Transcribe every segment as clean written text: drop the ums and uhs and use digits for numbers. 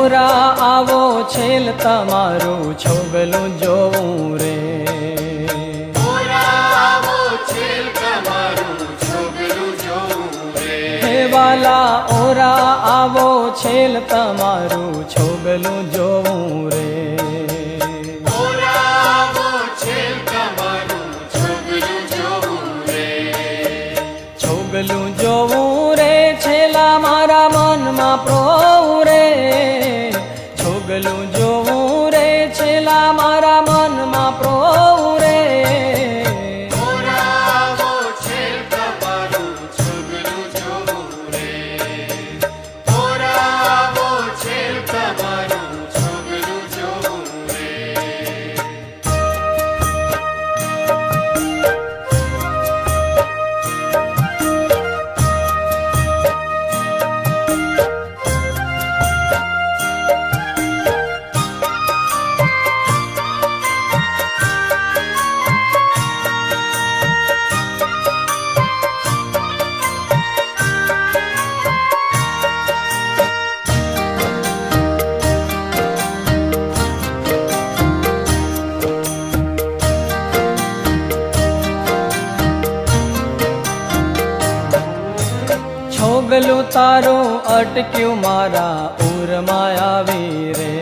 ઓરા આવો છેલ તમારું છોગલું જોવું રે. હે વાલા ઓરા આવો છેલ તમારું છોગલું જોવું રે. છોગલું જોવું રે છેલા મારા મનમાં પ્રોવું રે. છોગલું જોવું રે છેલા મારા મનમાં પ્રોવું રે. છોગલું તારું અટક્યું મારા ઉરમાં આવી રે.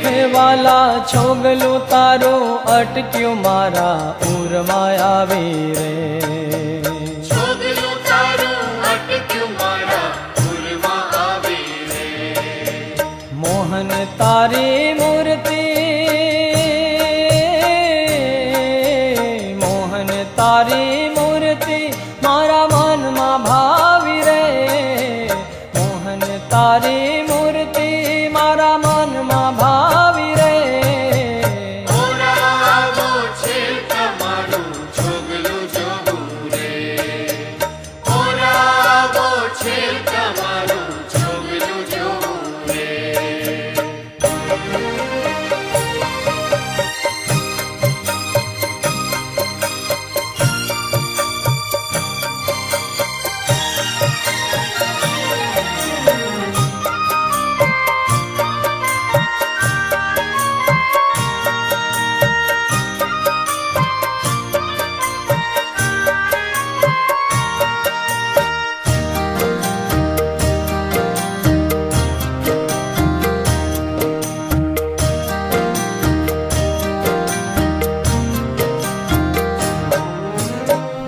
હે વાલા છોગલું તારું અટક્યું મારા ઉરમાં આવી રે. મોહન તારી મૂર્તિ તારી મૂર્તિ મારા મનમાં ભાવી રે. મોહન તારી મૂર્તિ મારા મનમાં ભાવી રે.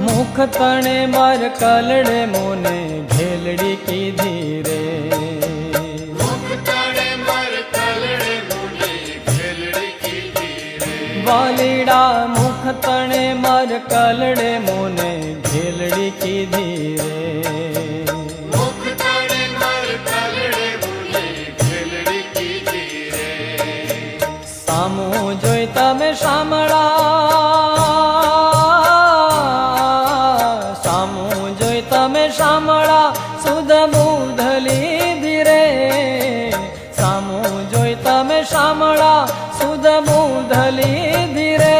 મુખ તણે માર કલડે મોને ઘેલડી કીધી રે. વાલીડા મુખ તણે માર કલડે મોને ઘેલડી કીધી રે. સામું જોઈ તમે શામળા શામળા સુધ બુધ લીધી રે. સામું જોઈ તમે શામળા સુધ બુધ લીધી રે.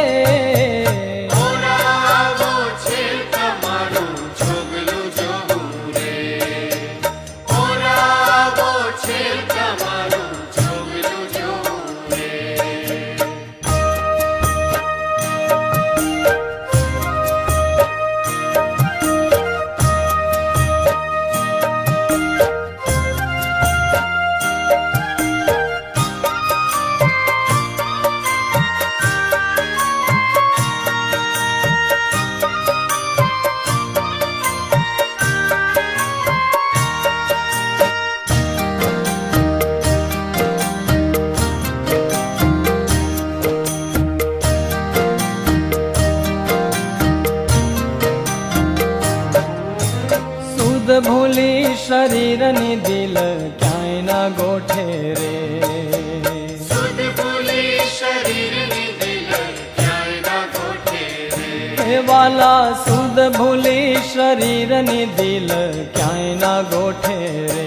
ભૂલી શરીરની દિલ ક્યાંય ના ગોઠે રે. હે વાલા સુધ ભૂલી શરીરની દિલ ક્યાંય ના ગોઠે રે.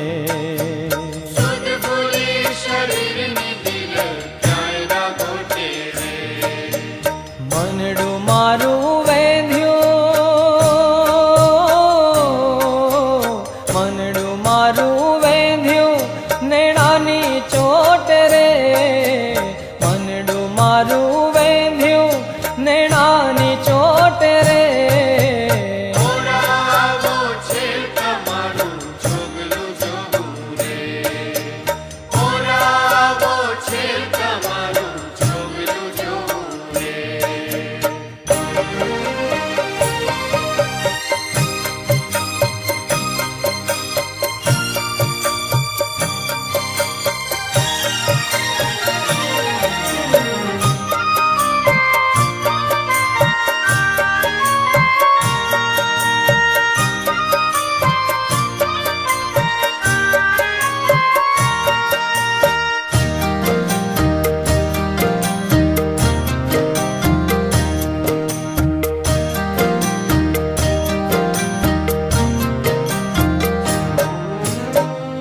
મનડું મારું વેધ્યું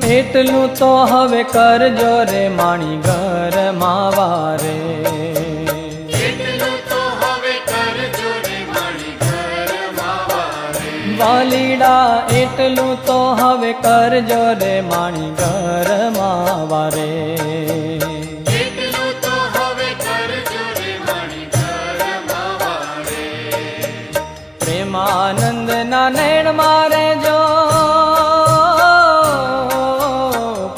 એટલું તો હવે કરજો રે માણી ઘરમાં વારે એટલું તો હવે કરજો રે મારી ઘરમાં વારે વાલીડા એટલું તો હવે કરજો રે માણી ઘરમાં વારે એટલું તો હવે કરજો રે મારી ઘરમાં વારે પ્રેમાનંદના નૈણ મારે જો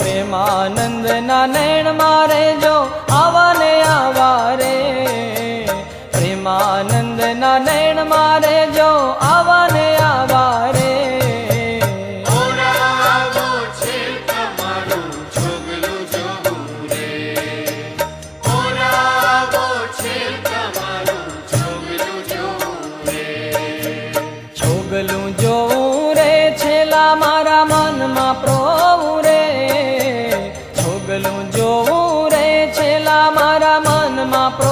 પ્રેમાનંદના નૈણ મારે જો આવા ને આવા રે પ્રેમાનંદના નૈણ મારે જો આવા ને આવા રે ઓરાવો છે તમારું છોગલું જોવું રે ઓરાવો છે તમારું છોગલું જોવું રે છોગલું જોવું રે છેલા મારા મનમાં પ્રોવું રે છોગલું જોવું રે છેલા મારા મનમાં પ્રો